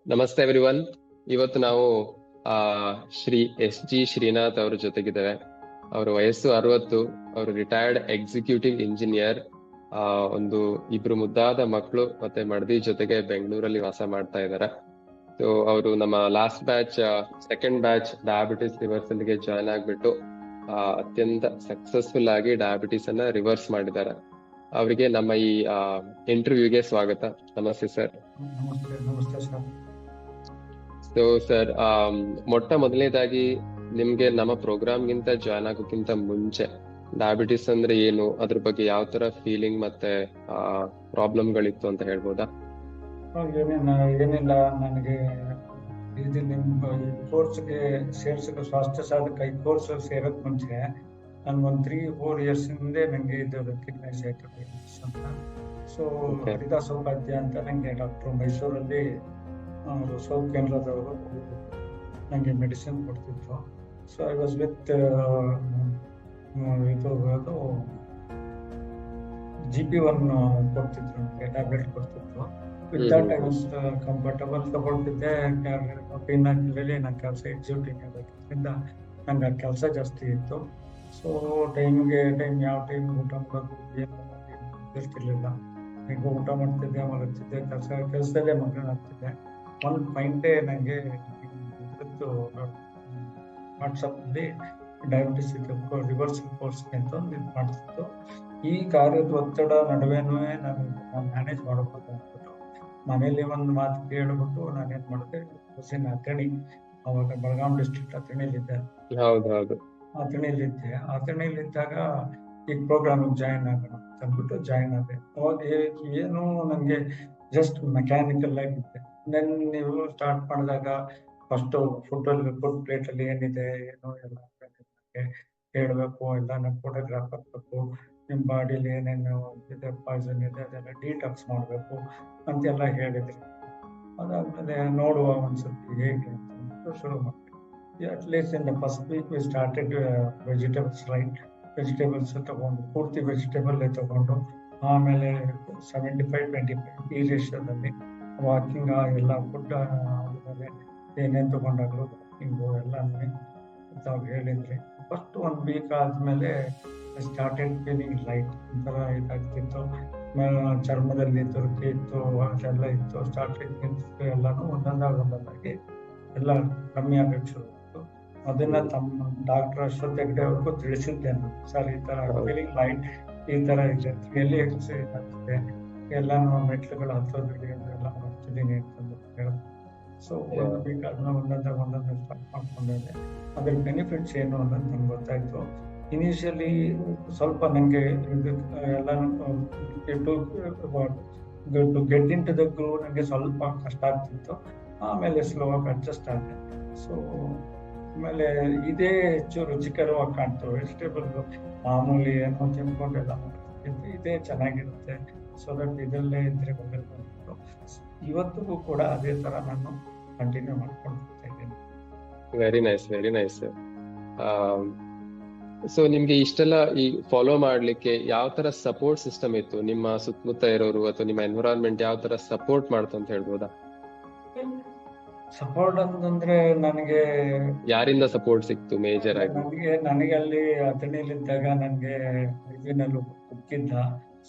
ನಮಸ್ತೆ ಎವ್ರಿವನ್. ಇವತ್ತು ನಾವು ಆ ಶ್ರೀ S.G. ಶ್ರೀನಾಥ್ ಅವ್ರ ಜೊತೆಗಿದ್ದೇವೆ. ಅವರ ವಯಸ್ಸು 60. ಅವರು ರಿಟೈರ್ಡ್ ಎಕ್ಸಿಕ್ಯೂಟಿವ್ ಇಂಜಿನಿಯರ್. ಒಂದು ಇಬ್ರು ಮುದ್ದಾದ ಮಕ್ಕಳು ಮತ್ತೆ ಮಡದಿ ಜೊತೆಗೆ ಬೆಂಗಳೂರಲ್ಲಿ ವಾಸ ಮಾಡ್ತಾ ಇದ್ದಾರೆ. ಸೊ ಅವರು ನಮ್ಮ last batch second batch diabetes reversal ಗೆ ಜಾಯ್ನ್ ಆಗ್ಬಿಟ್ಟು ಅತ್ಯಂತ ಸಕ್ಸಸ್ಫುಲ್ ಆಗಿ ಡಯಾಬಿಟಿಸ್ ಅನ್ನ ರಿವರ್ಸ್ ಮಾಡಿದ್ದಾರೆ. ಅವರಿಗೆ ನಮ್ಮ ಈ ಇಂಟರ್ವ್ಯೂಗೆ ಸ್ವಾಗತ. ನಮಸ್ತೆ ಸರ್. ನಮಸ್ತೆ ಸರ್. ಸೊ ಸರ್, ಮೊಟ್ಟ ಮೊದಲನೇದಾಗಿ ನಿಮ್ಗೆ ನಮ್ಮ ಪ್ರೋಗ್ರಾಮ್ಗಿಂತ ಜಾಯ್ನ್ ಆಗೋಕ್ಕಿಂತ ಮುಂಚೆ ಡಯಾಬಿಟಿಸ್ ಅಂದ್ರೆ ಏನು, ಅದ್ರ ಬಗ್ಗೆ ಯಾವ ತರ ಫೀಲಿಂಗ್ ಮತ್ತೆ ಪ್ರಾಬ್ಲಮ್ಗಳಿತ್ತು ಅಂತ ಹೇಳ್ಬೋದಾ? ಏನಿಲ್ಲ, ನನಗೆ ಇದು ನಿಮ್ಮ ಕೋರ್ಸ್ಗೆ ಸೇರ್ಸಕ್ಕೆ ಸ್ವಾಸ್ಥ್ಯ ಸಾಧಕ ಈ ಕೋರ್ಸ್ ಸೇರೋಕ್ ಮುಂಚೆ ನನ್ಗೊಂದು 3-4 years ಹಿಂದೆ ನಂಗೆ ಇದು ರೆಕಗ್ನೈಸ್ ಆಯ್ತು ಅಂತ. ಸೊ ಹರಿದಾಸ್ ಉಪಾಧ್ಯ ಅಂತ ನಂಗೆ ಡಾಕ್ಟರ್ ಮೈಸೂರಲ್ಲಿ ಸೌತ್ ಕೇಂದ್ರದವರು ನಂಗೆ ಮೆಡಿಸಿನ್ ಕೊಡ್ತಿದ್ರು. ಸೊ ಐ ವಾಸ್ ವಿತ್ ಇದು GP1 ಕೊಡ್ತಿದ್ರು, ನನಗೆ ಟ್ಯಾಬ್ಲೆಟ್ ಕೊಡ್ತಿದ್ರು. With that I was comfortable. ತಗೊಳ್ತಿದ್ದೆ. ಪಿನ್ನಾಕಿಲಲ್ಲಿ ನಂಗೆ ಕೆಲಸ ಎಕ್ಸಿಕ್ಯೂಟಿವ್ ಆಗಿದ್ದರಿಂದ ನಂಗೆ ಕೆಲಸ ಜಾಸ್ತಿ ಇತ್ತು. ಸೊ ಟೈಮ್ ಯಾವ ಟೈಮ್ ಊಟ ಮಾಡೋದು ಏನು ಗೊತ್ತಿರ್ತಿರ್ಲಿಲ್ಲ. ಈಗ ಊಟ ಮಾಡ್ತಿದ್ದೆ, ಮಲಗ್ತಿದ್ದೆ, ಕೆಲಸದಲ್ಲೇ ಮಗ್ನಾಗ್ತಿದ್ದೆ. ಒಂದು ಫೈನ್ ಡೇ ನನಗೆ ವಾಟ್ಸಪ್ಪಲ್ಲಿ ಡಯಾಬಿಟಿಸ್ ರಿವರ್ಸಲ್ ಕೋರ್ಸ್ ಅಂತ ಒಂದು ಇದು ಮಾಡ್ತಿತ್ತು. ಈ ಕಾರ್ಯದ ಒತ್ತಡ ನಡುವೆನೂ ನಾನು ಮ್ಯಾನೇಜ್ ಮಾಡಬಹುದು ಅಂದ್ಬಿಟ್ಟು ಮನೇಲಿ ಒಂದು ಮಾತು ಕೇಳ್ಬಿಟ್ಟು ನಾನೇನ್ ಮಾಡಿದೆ, ಹುಸೇನ್ ಅಥಣಿ, ಅವಾಗ ಬೆಳಗಾಂ ಡಿಸ್ಟ್ರಿಕ್ಟ್ ಅಥಣಿಲಿದ್ದೆ. ಅಥಣಿಲಿದ್ದಾಗ ಈ ಪ್ರೋಗ್ರಾಮಿಗೆ ಜಾಯಿನ್ ಆಗೋಣ ಅಂದ್ಬಿಟ್ಟು ಜಾಯಿನ್ ಆದೆ. ಅವಾಗ ಏನು ನನಗೆ ಜಸ್ಟ್ ಮೆಕ್ಯಾನಿಕಲ್ ಆಗಿದ್ದೆ. ನೀವು ಸ್ಟಾರ್ಟ್ ಮಾಡಿದಾಗ ಫಸ್ಟ್ ಫುಡ್ ಪ್ಲೇಟ್ ಅಲ್ಲಿ ಏನಿದೆ ಏನೋ ಎಲ್ಲ ಹೇಳ್ಬೇಕು, ಎಲ್ಲ ಫೋಟೋಗ್ರಾಫ್ ಹಾಕ್ಬೇಕು, ನಿಮ್ಮ ಬಾಡಿಲಿ ಏನೇನು ಇದೆ, ಪಾಯ್ಸನ್ ಇದೆ ಅದೆಲ್ಲ ಡಿಟಾಕ್ಸ್ ಮಾಡಬೇಕು ಅಂತೆಲ್ಲ ಹೇಳಿದ್ರಿ. ಅದಾದ್ಮೇಲೆ ನೋಡುವ ಒಂದ್ಸತಿ ಹೇಗೆ ಅಂತ ಶುರು ಮಾಡಿದೆ. At least in the first week we started vegetables, right? Vegetables ತಗೊಂಡು ಪೂರ್ತಿ ವೆಜಿಟೇಬಲ್ ತಗೊಂಡು, ಆಮೇಲೆ 75-25 ಈ ರೇಷಿಯೋದಲ್ಲಿ ವಾಕಿಂಗ್ ಎಲ್ಲ ಫುಡ್ ಆದ್ಮೇಲೆ ಏನೇನು ತಗೊಂಡಾಗ್ಲು ವಾಕಿಂಗು ಎಲ್ಲ ಹೇಳಿದ್ರಿ. ಫಸ್ಟ್ 1 week ಆದ್ಮೇಲೆ ಸ್ಟಾರ್ಟೆಡ್ ಫೀಲಿಂಗ್ ಲೈಟ್ ಒಂಥರ ಇದಾಗ್ತಿತ್ತು. ಚರ್ಮದಲ್ಲಿ ತುರ್ಕಿ ಇತ್ತು, ಅದೆಲ್ಲ ಇತ್ತು, ಸ್ಟಾರ್ಟೆಡ್ ಎಲ್ಲಾನು ಒಂದೊಂದಾಗಿ ಎಲ್ಲ ಕಮ್ಮಿ ಆಗಕ್ಕೆ ಶುರು ಆಯಿತು. ಅದನ್ನ ತಮ್ಮ ಡಾಕ್ಟರ್ ಅಶ್ವಥ್ ಹೆಗ್ಡೆ ಅವ್ರಿಗೂ ತಿಳಿಸಿದ್ದೆ ನಾನು. ಸರ್, ಈ ತರ ಫೀಲಿಂಗ್ ಲೈಟ್, ಈ ತರ ಇದೆ, ಎಲ್ಲಿ ಎಕ್ಸರ್ಸೈಸ್ ಆಗ್ತಿದೆ, ಎಲ್ಲಾನು ಮೆಟ್ಲುಗಳು ಹತ್ತೋದ್ರಿಗೆ ಎಲ್ಲ ಮಾಡ್ತಿದ್ದೀನಿ ಅಂತಂದು ಹೇಳಿದೆ. ಸೊ 1 week ಆದ್ಮೇಲೆ ಒಂದೊಂದು ಸ್ಟಾರ್ಟ್ ಮಾಡ್ಕೊಂಡಿದ್ದೆ. ಅದ್ರ ಬೆನಿಫಿಟ್ಸ್ ಏನು ಅನ್ನೋದು ನಂಗೆ ಗೊತ್ತಾಯ್ತು. ಇನಿಷಿಯಲಿ ಸ್ವಲ್ಪ ನಂಗೆ ಎಲ್ಲಾನು to get into the groove ನನಗೆ ಸ್ವಲ್ಪ ಕಷ್ಟ ಆಗ್ತಿತ್ತು. ಆಮೇಲೆ ಸ್ಲೋ ಆಗಿ ಅಡ್ಜಸ್ಟ್ ಆಗಿದೆ. ಸೊ ಆಮೇಲೆ ಇದೇ ಹೆಚ್ಚು ರುಚಿಕರವಾಗಿ ಕಾಣ್ತು. ವೆಜಿಟೇಬಲ್ ಮಾಮೂಲಿ ಏನೋ ತಿನ್ಕೊಂಡೆಲ್ಲ ಇದೇ ಚೆನ್ನಾಗಿರುತ್ತೆ. ಸೊ ದಟ್ ಇದರಲ್ಲೇ ಇದ್ರೆ ಬಂದಿತ್ತು. ಇವತ್ತಿಗೂ ಕೂಡ ಅದೇ ತರ ನಾನು ಕಂಟಿನ್ಯೂ ಮಾಡ್ಕೊಂಡು ಹೋಗ್ತಾ ಇದ್ದೀನಿ. Very nice. ಸೊ ನಿಮ್ಗೆ ಇಷ್ಟೆಲ್ಲ ಈ ಫಾಲೋ ಮಾಡ್ಲಿಕ್ಕೆ ಯಾವ ತರ ಸಪೋರ್ಟ್ ಸಿಸ್ಟಮ್ ಇತ್ತು? ನಿಮ್ಮ ಸುತ್ತಮುತ್ತ ಇರೋರು ಅಥವಾ ನಿಮ್ಮ ಎನ್ವಿರಾನ್ಮೆಂಟ್ ಯಾವ ತರ ಸಪೋರ್ಟ್ ಮಾಡ್ತು ಅಂತ ಹೇಳ್ಬೋದಾ? ಸಪೋರ್ಟ್ ಅಂತಂದ್ರೆ ನನಗೆ ಯಾರಿಂದ ಸಪೋರ್ಟ್ ಸಿಕ್ತು ಮೇಜರ್ ಆಗಿ? ನನಗೆ ಅಲ್ಲಿ ಅಥಣಿಲಿದ್ದಾಗ ನನಗೆ ಇದನ್ನೆಲ್ಲ ಗೊತ್ತಿದ್ದ.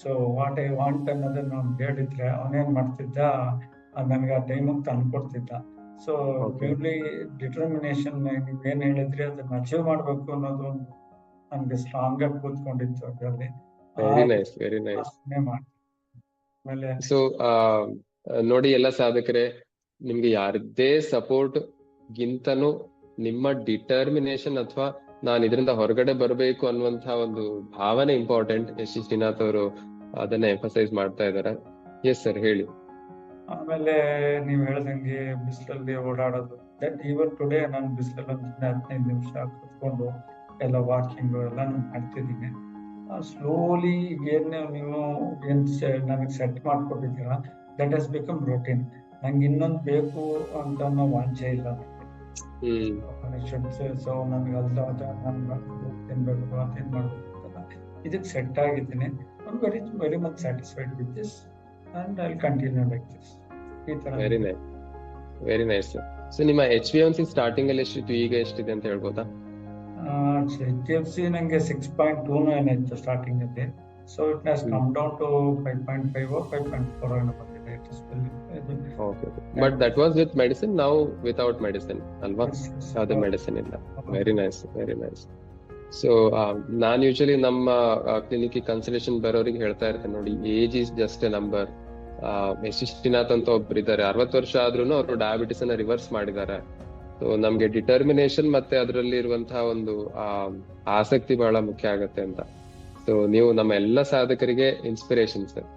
ಸೊ ವಾಟ್ ಐ ವಾಂಟ್ ಅನ್ನೋದನ್ನ ಅವ್ನು ಹೇಳಿದ್ರೆ ಅವನೇನ್ ಮಾಡ್ತಿದ್ದ, ನನಗೆ ಆ ಟೈಮಿಗೆ ತಂದ್ಕೊಡ್ತಿದ್ದ. ಸೊ ಪ್ಯೂರ್ಲಿ ಡಿಟರ್ಮಿನೇಷನ್, ನೀವೇನ್ ಹೇಳಿದ್ರಿ ಅದನ್ನ ಅಚೀವ್ ಮಾಡ್ಬೇಕು ಅನ್ನೋದು ನನ್ಗೆ ಸ್ಟ್ರಾಂಗ್ ಆಗಿ ಕೂತ್ಕೊಂಡಿತ್ತು ಅದರಲ್ಲಿ. Very nice. ಸೊ ನೋಡಿ, ಎಲ್ಲ ಸಾಧಕರೇ, ನಿಮ್ಗೆ ಯಾರದೇ ಸಪೋರ್ಟ್ ಗಿಂತನೂ ನಿಮ್ಮ ಡಿಟರ್ಮಿನೇಷನ್ ಅಥವಾ ನಾನು ಇದರಿಂದ ಹೊರಗಡೆ ಬರಬೇಕು ಅನ್ನುವಂತಹ ಒಂದು ಭಾವನೆ ಇಂಪಾರ್ಟೆಂಟ್. S.G. ಶ್ರೀನಾಥ್ ಅವರು ಅದನ್ನ ಎಂಫಸೈಸ್ ಮಾಡ್ತಾ ಇದ್ದಾರೆ. ಎಸ್ ಸರ್, ಹೇಳಿ. ಆಮೇಲೆ ನೀವ್ ಹೇಳ್ದಂಗೆ ಬಿಸಿಲಲ್ಲಿ ಓಡಾಡೋದು, ದಟ್ ಈವನ್ ಟುಡೇ ನಾನು ಬಿಸಿಲಲ್ಲಿ 15 ನಿಮಿಷ ಕುತ್ಕೊಂಡು ಎಲ್ಲ ವಾಕಿಂಗು ಎಲ್ಲ ಮಾಡ್ತಿದ್ದೀನಿ. ಸ್ಲೋಲಿ ನೀವು ಏನ್ ನನಗೆ ಸೆಟ್ ಮಾಡ್ಕೊಟ್ಟಿದ್ದೀರಾ, ದಟ್ ಹಸ್ ಬಿಕಮ್ ರೂಟೀನ್. ನಂಗೆ ಇನ್ನೊಂದು ಬೇಕು ಅಂತ ಅನ್ನೋ ವಾಂಛೆ ಇಲ್ಲ ನನಗೆ. ಸೊ ನನ್ಗೆ ತಿನ್ಬೇಕು ಅದೇನ್ ಮಾಡ್ಬೇಕು, ಇದಕ್ಕೆ ಸೆಟ್ ಆಗಿದ್ದೀನಿ. I'm very much satisfied with this and I'll continue like this. Very nice. Very nice. So ನಿಮ್ಮ HbA1c ಸ್ಟಾರ್ಟಿಂಗ್ ಅಲ್ಲಿ ಎಷ್ಟಿತ್ತು, ಈಗ ಎಷ್ಟಿದೆ ಅಂತ ಹೇಳ್ಬೋದಾ? HbA1c ನಂಗೆ 6.2 ಏನಿತ್ತು ಸ್ಟಾರ್ಟಿಂಗ್ ಅಲ್ಲಿ. So it has come down to 5.5 5.4 ಏನೋ ಬಂದಿದೆ. It is okay. But that was with medicine, ನಾವು ವಿತೌಟ್ ಮೆಡಿಸಿನ್ ಅಲ್ವಾ? ಯಾವುದೇ ಮೆಡಿಸಿನ್ ಇಲ್ಲ. Very nice, very nice. So ನಾನ್ ಯೂಶಲಿ ನಮ್ಮ ಕ್ಲಿನಿಕ್ ಕನ್ಸಲ್ಟೇಷನ್ ಬರೋರಿಗೆ ಹೇಳ್ತಾ ಇರ್ತೇನೆ, ನೋಡಿ, age is just a number. Srinath ಅಂತ ಒಬ್ರು ಇದ್ದಾರೆ, 60 ವರ್ಷ ಆದ್ರೂ ಅವರು ಡಯಾಬಿಟಿಸ್ ಅನ್ನ ರಿವರ್ಸ್ ಮಾಡಿದ್ದಾರೆ. ಸೊ ನಮ್ಗೆ ಡಿಟರ್ಮಿನೇಷನ್ ಮತ್ತೆ ಅದರಲ್ಲಿ ಇರುವಂತಹ ಒಂದು ಆಸಕ್ತಿ ಬಹಳ ಮುಖ್ಯ ಆಗತ್ತೆ ಅಂತ. ಸೊ ನೀವು ನಮ್ಮ ಎಲ್ಲ ಸಾಧಕರಿಗೆ ಇನ್ಸ್ಪಿರೇಷನ್ ಸರ್.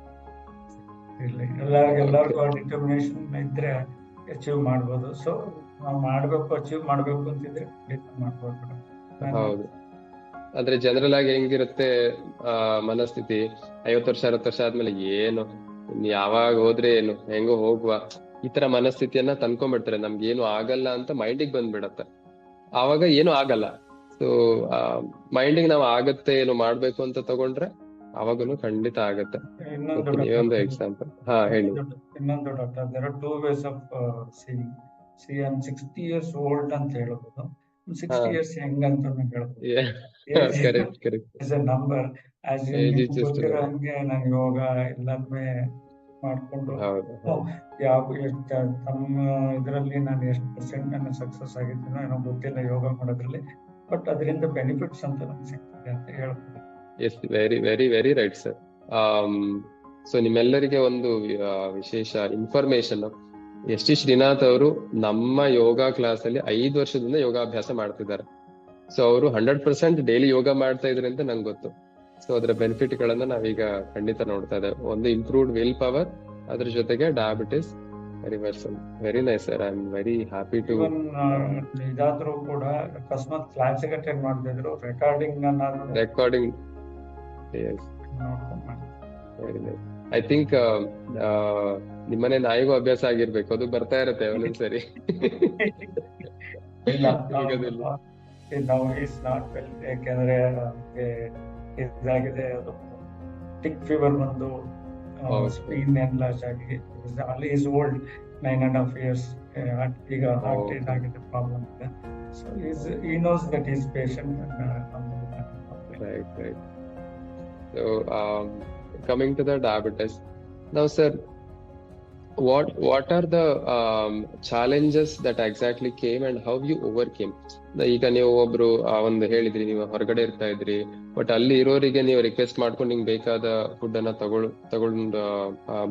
ಎಲ್ಲರಿಗೂ ಡಿಟರ್ಮಿನೇಷನ್ ಇದ್ರೆ ಅಚೀವ್ ಮಾಡ್ಬೋದು. ಸೊ ನಾವು ಮಾಡ್ಬೇಕು, ಅಚೀವ್ ಮಾಡ್ಬೇಕು ಅಂತಿದ್ರೆ ಮಾಡ್ಬೋದು. ಹೌದು. ಅಂದ್ರೆ ಜನರಲ್ ಆಗಿ ಹೆಂಗಿರುತ್ತೆ ಮನಸ್ಥಿತಿ, 50 ವರ್ಷ 60 ವರ್ಷ ಆದ್ಮೇಲೆ ಏನು, ಯಾವಾಗ ಹೋದ್ರೆ ಏನು, ಹೆಂಗೋ ಹೋಗುವ, ಈ ತರ ಮನಸ್ಥಿತಿಯನ್ನ ತಂದ್ಕೊಂಡ್ಬಿಡ್ತಾರೆ. ನಮ್ಗೆ ಏನು ಆಗಲ್ಲ ಅಂತ ಮೈಂಡಿಗೆ ಬಂದ್ಬಿಡತ್ತೆ, ಆವಾಗ ಏನು ಆಗಲ್ಲ. ಸೊ ಮೈಂಡಿಗೆ ನಾವು ಆಗತ್ತೆ ಏನು ಮಾಡ್ಬೇಕು ಅಂತ ತಗೊಂಡ್ರೆ ಅವಾಗನು ಖಂಡಿತ ಆಗತ್ತೆ. ಒಂದು ಎಕ್ಸಾಂಪಲ್ ಹೇಳಿ. ಇನ್ನೊಂದು doctor, there are 2 ways of seeing. See, I'm 60 years old ಅಂತ ಹೇಳ್ಬೋದು, 60 years ಹೆಂಗ್ ಅಂತ ಹೇಳ್ಬೋದು. Is A number. ಆಸ್ ಗೊತ್ತಿರೋ ಹಂಗೆ ನಾನು ಯೋಗ ಎಲ್ಲಾದ್ಮೇ ಮಾಡ್ಕೊಂಡು ತಮ್ಮ ಇದರಲ್ಲಿ ನಾನು ಎಷ್ಟು ಪರ್ಸೆಂಟ್ ನಾನು ಸಕ್ಸಸ್ ಆಗಿದ್ದೀನೋ ಏನೋ ಗೊತ್ತಿಲ್ಲ ಯೋಗ ಮಾಡೋದ್ರಲ್ಲಿ. ಬಟ್ ಅದರಿಂದ ಬೆನಿಫಿಟ್ಸ್ ಅಂತ ನಮ್ಗೆ ಸಿಗ್ತದೆ ಅಂತ ಹೇಳ್ಬೋದು. Yes, very very very right sir. So ನಿಮ್ಮೆಲ್ಲರಿಗೆ ಒಂದು ವಿಶೇಷ ಇನ್ಫಾರ್ಮೇಶನ್. ಎಸ್.ಟಿ. ಶ್ರೀನಾಥ್ ಅವರು ನಮ್ಮ ಯೋಗ ಕ್ಲಾಸ್ ಅಲ್ಲಿ 5 ವರ್ಷದಿಂದ ಯೋಗಾಭ್ಯಾಸ ಮಾಡ್ತಿದ್ದಾರೆ. ಸೊ ಅವರು 100% ಡೈಲಿ ಯೋಗ ಮಾಡ್ತಾ ಇದ್ರೆ ಅಂತ ನಂಗೆ ಗೊತ್ತು. ಸೊ ಅದರ ಬೆನಿಫಿಟ್ ಗಳನ್ನ ನಾವೀಗ ಖಂಡಿತ ನೋಡ್ತಾ ಇದ್ದೇವೆ. ಒಂದು ಇಂಪ್ರೂವ್ಡ್ ವಿಲ್ ಪವರ್, ಅದ್ರ ಜೊತೆಗೆ diabetes reversal. Very nice sir, I am very happy to. ಇದಾದ್ರೂ ಕೂಡ ಅಕಸ್ಮಾತ್ ಕ್ಲಾಸ್ ಅಟೆಂಡ್ ಮಾಡ್ತಿದ್ರು, recording very nice. I think ನಿಮ್ಮನೆ ನಾಯಿಗೂ ಅಭ್ಯಾಸ ಆಗಿರ್ಬೇಕು, ಅದು ಬರ್ತಾ ಇರತ್ತೆ ಒಂದೊಂದ್ಸರಿ. ಯಾಕೆಂದ್ರೆ ಇದಾಗಿದೆ, ಅದು ಟಿಕ್ ಫೀವರ್ ಬಂದು ಸ್ಪೀನ್ ಎನ್ಲಾರ್ಜ್ ಆಗಿ, ಅಲ್ಲಿ ಈಸ್ ಓಲ್ಡ್ 9.5 years. ಈಗ ಹಾರ್ಟ್ ಇದಾಗಿದೆ, ಪ್ರಾಬ್ಲಮ್ ಇದೆ. So he knows that he is patient. Right. So coming to the diabetes now, sir, what are the challenges that exactly came and how you overcame? ಈಗ ನೀವು ಒಬ್ರು ಒಂದು ಹೇಳಿದ್ರಿ, ನೀವು ಹೊರಗಡೆ ಇರ್ತಾ ಇದ್ರಿ, ಬಟ್ ಅಲ್ಲಿ ಇರೋರಿಗೆ ನೀವು ರಿಕ್ವೆಸ್ಟ್ ಮಾಡ್ಕೊಂಡು ನಿಮ್ಗೆ ಬೇಕಾದ ಫುಡ್ ಅನ್ನ ತಗೊಂಡು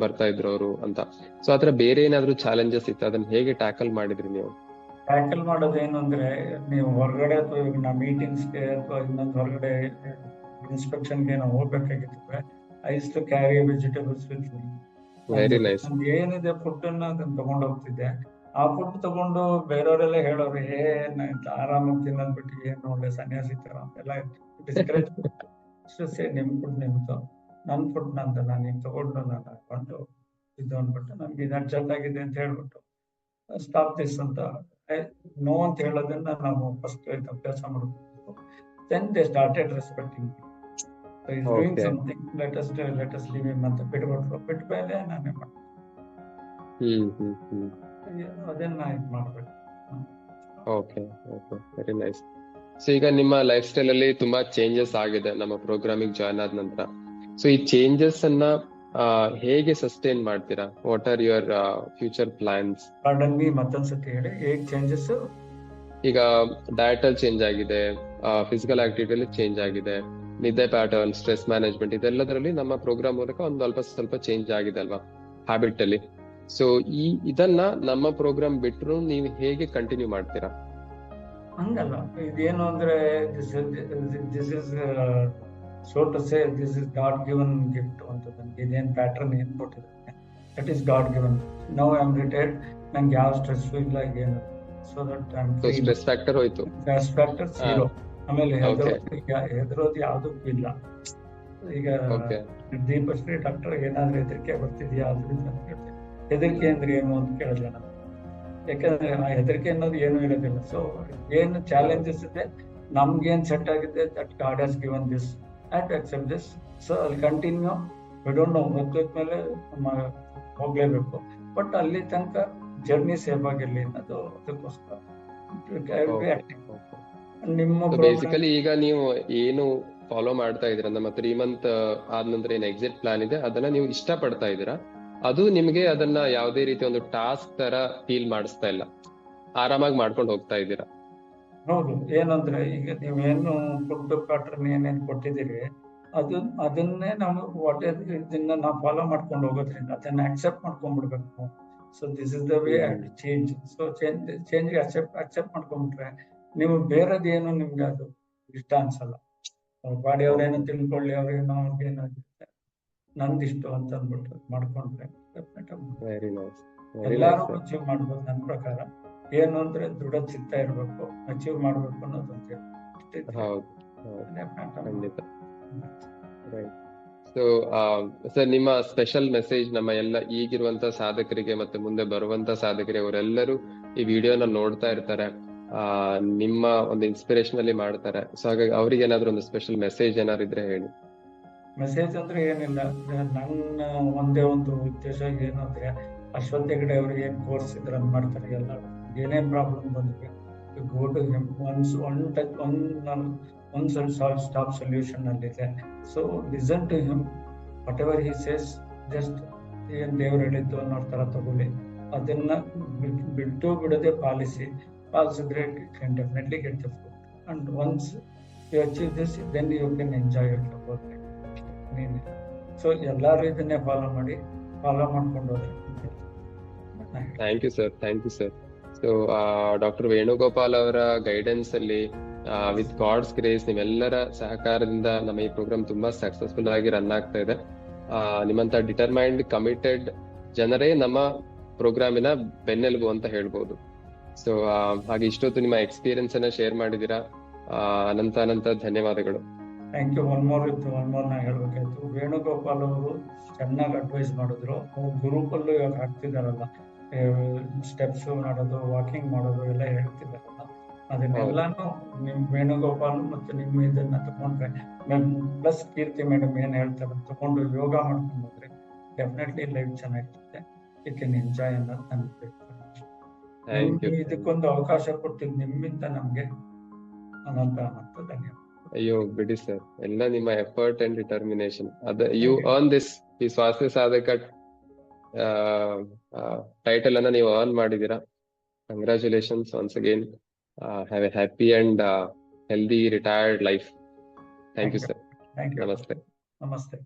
ಬರ್ತಾ ಇದ್ರು ಅವರು ಅಂತ. ಸೊ ಆತರ ಬೇರೆ ಏನಾದ್ರು ಚಾಲೆಂಜಸ್ ಇತ್ತು, ಅದನ್ನ ಹೇಗೆ ಟ್ಯಾಕಲ್ ಮಾಡಿದ್ರಿ ನೀವು? ಟ್ಯಾಕಲ್ ಮಾಡೋದೇನು ಅಂದ್ರೆ, ನೀವು ಹೊರಗಡೆ ಅಥವಾ ಈಗ ನಾ ಮೀಟಿಂಗ್ಸ್ಗೆ ಅಥವಾ ಇನ್ನೊಂದು ಹೊರಗಡೆ ಇನ್ಸ್ಪೆಕ್ಷನ್ಗೆ ನಾವು ಹೋಗ್ಬೇಕಾಗಿತ್ತು, I use to carry vegetables with me. Very nice. ಏನಿದೆ ಫುಡ್ ಅನ್ನ ಅದನ್ನ ತಗೊಂಡು ಹೋಗ್ತಿದ್ದೆ. ಆ ಫುಡ್ ತಗೊಂಡು ಬೇರೆಯವರೆಲ್ಲ ಹೇಳೋರು, ಆರಾಮಾಗಿ ತಿನ್ನೋದ್ಬಿಟ್ಟು ಏನು ಒಳ್ಳೆ ಸನ್ಯಾಸಿ ತರ ಅಂತೆಲ್ಲ ಡಿಸ್ಕರೇಜ್. ನಿಮ್ ಫುಡ್ ನಿಮ್ದು, ನನ್ ಫುಡ್ ನಂದಲ್ಲ, ನೀನ್ ತಗೊಂಡು ನಾನು ಹಾಕೊಂಡು ಇದು ಅಂದ್ಬಿಟ್ಟು ನಮ್ಗೆ ಇದು ಅಡ್ಜಸ್ಟ್ ಆಗಿದೆ ಅಂತ ಹೇಳ್ಬಿಟ್ಟು ಸ್ಟಾಪ್ ದಿಸ್ ಅಂತ ನೋ ಅಂತ ಹೇಳೋದನ್ನ ನಾವು ಫಸ್ಟ್ ಅಭ್ಯಾಸ ಮಾಡಬೇಕು. Then they started respecting. So he's doing something, let us leave him ಅಂತ ಬಿಟ್ಟ ಮೇಲೆ ನಾನೇ ಮಾಡ್ತೀನಿ. ಅದನ್ನ ಇದು ಮಾಡ್ಬೇಕು. Okay, very nice. ಸೊ ಈಗ ನಿಮ್ಮ ಲೈಫ್ ಸ್ಟೈಲ್ ಅಲ್ಲಿ ತುಂಬಾ ಚೇಂಜಸ್ ಆಗಿದೆ ನಮ್ಮ ಪ್ರೋಗ್ರಾಮಿಗೆ ಜಾಯ್ನ್ ಆದ ನಂತರ. ಸೊ ಈ ಚೇಂಜಸ್ ಅನ್ನ ಹೇಗೆ ಸಸ್ಟೈನ್ ಮಾಡ್ತೀರಾ? What are your future plans? ಮತ್ತೊಂದ್ಸತಿ ಹೇಳಿ, ಹೇಗೆ ಚೇಂಜಸ್? ಈಗ ಡಯಟ್ ಅಲ್ಲಿ ಚೇಂಜ್ ಆಗಿದೆ, ಫಿಸಿಕಲ್ ಆಕ್ಟಿವಿಟಿಯಲ್ಲಿ ಚೇಂಜ್ ಆಗಿದೆ, ನಿದ್ದೆ ಪ್ಯಾಟರ್ನ್, ಸ್ಟ್ರೆಸ್ ಮ್ಯಾನೇಜ್ಮೆಂಟ್, ಇದೆಲ್ಲದರಲ್ಲಿ ನಮ್ಮ ಪ್ರೋಗ್ರಾಮ್ ಮೂಲಕ ಒಂದು ಸ್ವಲ್ಪ ಚೇಂಜ್ ಆಗಿದೆ ಅಲ್ವಾ ಹ್ಯಾಬಿಟ್ ಅಲ್ಲಿ. ಸೊ ಇದನ್ನ ನಮ್ಮ ಪ್ರೋಗ್ರಾಮ್ ಬಿಟ್ಟರು ನೀವು ಹೇಗೆ ಕಂಟಿನ್ಯೂ ಮಾಡ್ತೀರಾ? ಹಂಗಲ್ಲ, ಇದೇನು ಅಂದ್ರೆ this is so to say this is God given gift ಅಂತ. ನನಗೆ ಇದೇನು ಪ್ಯಾಟರ್ನ್ ಏನ್ ಕೊಟ್ಟಿದ್ದಾರೆ, that is God given. Now I am retired, ನಂಗೆ ಯಾವ ಸ್ಟ್ರೆಸ್ ಇಲ್ಲ, ಏನು. So that I am free. Stress factor ಹೋಯ್ತು, ಸ್ಟ್ರೆಸ್ ಫ್ಯಾಕ್ಟರ್ ಜೀರೋ. ಆಮೇಲೆ ಹೆದರೋದು ಯಾವುದಕ್ಕೂ ಇಲ್ಲ. ಈಗ ದೀಪಶ್ರೀ ಡಾಕ್ಟರ್ ಏನಾದ್ರೂ ಹೆದರಿಕೆ ಬರ್ತಿದ್ಯಾ ಅದ್ರಿಂದ ಅಂತ ಹೇಳ್ತೀನಿ. ಹೆದರಿಕೆ ಅಂದ್ರೆ ಏನು ಅಂತ ಕೇಳಿಲ್ಲ ನಾನು, ಯಾಕಂದ್ರೆ ಆ ಹೆದರಿಕೆ ಅನ್ನೋದು ಏನು ಇರೋದಿಲ್ಲ. ಸೊ ಏನು ಚಾಲೆಂಜಸ್ ಇದೆ, ನಮ್ಗೇನ್ ಸೆಟ್ ಆಗಿದೆ, that God has given this, I to accept this. So ಅಲ್ಲಿ ಕಂಟಿನ್ಯೂ, ವಿ ಡೋಂಟ್ ನೋ, ಗೊತ್ತಾದ್ಮೇಲೆ ಹೋಗ್ಲೇಬೇಕು. ಬಟ್ ಅಲ್ಲಿ ತನಕ ಜರ್ನಿ ಸೇಫ್ ಆಗಿರ್ಲಿ ಅನ್ನೋದು ಅದಕ್ಕೋಸ್ಕರ Okay, ಆಕ್ಟಿವ್. okay. ನಿಮ್ಮ ಸೊ ಪ್ರೋಗ್ರಾಮ್ ಬೇಸಿಕಲಿ ಈಗ ನೀವು ಏನು ಫಾಲೋ ಮಾಡ್ತಾ ಇದೀರ, ನಮ್ಮ 3 ಮಂತ್ ಆದ ನಂತರ ಏನ್ ಎಕ್ಸಿಟ್ ಪ್ಲಾನ್ ಇದೆ ಅದನ್ನ ನೀವು ಇಷ್ಟ ಪಡ್ತಾ ಇದ್ದೀರಾ, ಅದು ನಿಮ್ಗೆ ಅದನ್ನ ಯಾವುದೇ ರೀತಿ ಒಂದು ಟಾಸ್ಕ್ ತರ ಫೀಲ್ ಮಾಡಿಸ್ತಾ ಇಲ್ಲ, ಆರಾಮಾಗಿ ಮಾಡ್ಕೊಂಡು ಹೋಗ್ತಾ ಇದ್ದೀರಾ? ಹೌದು. ಏನಂದ್ರೆ ಈಗ ನೀವೇನು ಫುಡ್ ಪ್ಯಾಟರ್ನ್ ಏನೇನು ಕೊಟ್ಟಿದ್ದೀರಿ ಅದನ್ನೇ ನಾವು ಇದನ್ನ ನಾವು ಫಾಲೋ ಮಾಡ್ಕೊಂಡು ಹೋಗೋದ್ರಿಂದ ಅದನ್ನ ಅಕ್ಸೆಪ್ಟ್ ಮಾಡ್ಕೊಂಡ್ಬಿಡ್ಬೇಕು. So this is the way to change. So change accept ಮಾಡ್ಕೊಂಡ್ಬಿಟ್ರೆ ನೀವು ಬೇರೆದೇನು ನಿಮ್ಗೆ ಅದು ಇಷ್ಟ ಅನ್ಸಲ್ಲ. ಬಾಡಿ ಅವ್ರೇನೋ ತಿಳ್ಕೊಳ್ಳಿ, ಅವ್ರೇನೋ ಅವ್ರಿಗೇನೋ ನಂದಿಷ್ಟು ಅಂತ ಅಂದ್ಬಿಟ್ಟು ಮಾಡ್ಕೊಂಡ್ರೆ ವೆರಿ ನೈಸ್, ಎಲ್ಲಾರು ಅಚೀವ್ ಮಾಡ್ಬೋದು. ನನ್ನ ಪ್ರಕಾರ ಏನು ಅಂದ್ರೆ ದೃಢ ಚಿತ್ತ ಇರ್ಬೇಕು, ಅಚೀವ್ ಮಾಡ್ಬೇಕು ಅನ್ನೋದು ಹೌದು, ಖಂಡಿತ. ಸೊ ಸರ್, ನಿಮ್ಮ ಸ್ಪೆಷಲ್ ಮೆಸೇಜ್ ನಮ್ಮ ಎಲ್ಲ ಈಗಿರುವಂತ ಸಾಧಕರಿಗೆ ಮತ್ತೆ ಮುಂದೆ ಬರುವಂತ ಸಾಧಕರಿಗೆ, ಅವರೆಲ್ಲರೂ ಈ ವಿಡಿಯೋನ ನೋಡ್ತಾ ಇರ್ತಾರೆ, ನಿಮ್ಮ ಒಂದು ಇನ್ಸ್ಪಿರೇಷನ್ ಅಲ್ಲಿ ಮಾಡ್ತಾರೆ. ಸೊ ಹಾಗಾಗಿ ಅವ್ರಿಗೆ ಏನಾದ್ರು ಒಂದು ಸ್ಪೆಷಲ್ ಮೆಸೇಜ್ ಏನಾದ್ರು ಇದ್ರೆ ಹೇಳಿ. ಮೆಸೇಜ್ ಅಂದ್ರೆ ಏನಿಲ್ಲ, ನನ್ನ ಒಂದೇ ಒಂದು ಉದ್ದೇಶ ಏನು ಅಂದ್ರೆ ಅಶ್ವಥ್ ಹೆಗಡೆ ಅವ್ರಿಗೆ ಏನ್ ಕೋರ್ಸ್ ಇದ್ರ ಮಾಡ್ತಾರೆ, ಎಲ್ಲ ಏನೇನ್ ಪ್ರಾಬ್ಲಮ್ ಬಂದ್ರೆ go to him, one stop solution ಅಲ್ಲಿದೆ. So listen to him, whatever he says, just ಏನ್ ದೇವ್ರು ಹೇಳಿದ್ದು ಅನ್ನೋ ತರ ತಗೊಳ್ಳಿ, ಅದನ್ನ ಬಿಟ್ಟು ಬಿಡದೆ ಪಾಲಿಸಿದ್ರೆ can definitely get the fruit. And once you achieve this, then you can enjoy your life. So ಎಲ್ಲಾರು ಇದನ್ನೇ ಫಾಲೋ ಮಾಡ್ಕೊಂಡು ಹೋದ್ರೆ. Thank you sir, thank you sir. So doctor Venugopal ಅವರ ಗೈಡೆನ್ಸ್ ಅಲ್ಲಿ ವಿತ್ ಗಾಡ್ಸ್ ಗ್ರೇಸ್, ನಿಮ್ಮೆಲ್ಲರ ಸಹಕಾರದಿಂದ ನಮ್ಮ ಈ ಪ್ರೋಗ್ರಾಮ್ ತುಂಬಾ ಸಕ್ಸಸ್ಫುಲ್ ಆಗಿ ರನ್ ಆಗ್ತಾ ಇದೆ. ನಿಮ್ಮಂತ ಡಿಟರ್ಮೈನ್ಡ್, ಕಮಿಟೆಡ್ ಜನರೇ ನಮ್ಮ ಪ್ರೋಗ್ರಾಮಿನ ಬೆನ್ನೆಲುಬು ಅಂತ ಹೇಳ್ಬೋದು. ಸೊ ಹಾಗೆ ಇಷ್ಟೊತ್ತು ನಿಮ್ಮ ಎಕ್ಸ್ಪೀರಿಯನ್ಸ್ ಅನ್ನ ಶೇರ್ ಮಾಡಿದೀರಾ, ಅನಂತ ಧನ್ಯವಾದಗಳು. Thank you. ಒನ್ ಮೋರ್ ನಾ ಹೇಳ್ಬೇಕಾಯ್ತು, ವೇಣುಗೋಪಾಲ್ ಅವರು ಚೆನ್ನಾಗಿ ಅಡ್ವೈಸ್ ಮಾಡಿದ್ರು. ಅವ್ರು ಗ್ರೂಪಲ್ಲೂ ಇವಾಗ ಹಾಕ್ತಿದಾರಲ್ಲ, ಸ್ಟೆಪ್ಸ್ ಮಾಡೋದು, ವಾಕಿಂಗ್ ಮಾಡೋದು ಎಲ್ಲ ಹೇಳ್ತಿದಾರಲ್ಲ, ಅದನ್ನೆಲ್ಲಾನು ನಿಮ್ ವೇಣುಗೋಪಾಲ್ ಮತ್ತೆ ನಿಮ್ಮ ಇದನ್ನ ತಗೊಂಡ್ರೆ, ಪ್ಲಸ್ ಕೀರ್ತಿ ಮೇಡಮ್ ಏನ್ ಹೇಳ್ತಾರೆ ತಗೊಂಡು ಯೋಗ ಮಾಡ್ಕೊಂಡು ಹೋದ್ರೆ ಡೆಫಿನೆಟ್ಲಿ ಲೈಫ್ ಚೆನ್ನಾಗಿರುತ್ತೆ. ಯು ಕ್ಯಾನ್ ಎಂಜಾಯ್ ಅನ್ನೋದು ನನ್ಗೆ. ಇದಕ್ಕೊಂದು ಅವಕಾಶ ಕೊಟ್ಟಿದ್ದು ನಿಮ್ಮಿಂದ ನಮ್ಗೆ ಅನಂತ ಧನ್ಯವಾದ. ಅಯ್ಯೋ ಬಿಡಿ ಸರ್, ಎಲ್ಲ ನಿಮ್ಮ effort and determination. You earn this, ಈ ಸ್ವಾಸ್ಥ್ಯ ಸಾಧಕ ಟೈಟಲ್ ಅನ್ನ ನೀವು ಅರ್ನ್ ಮಾಡಿದೀರಾ. Congratulations once again. Have a happy and healthy retired life. Thank you sir. Thank you. ನಮಸ್ತೆ. ನಮಸ್ತೆ.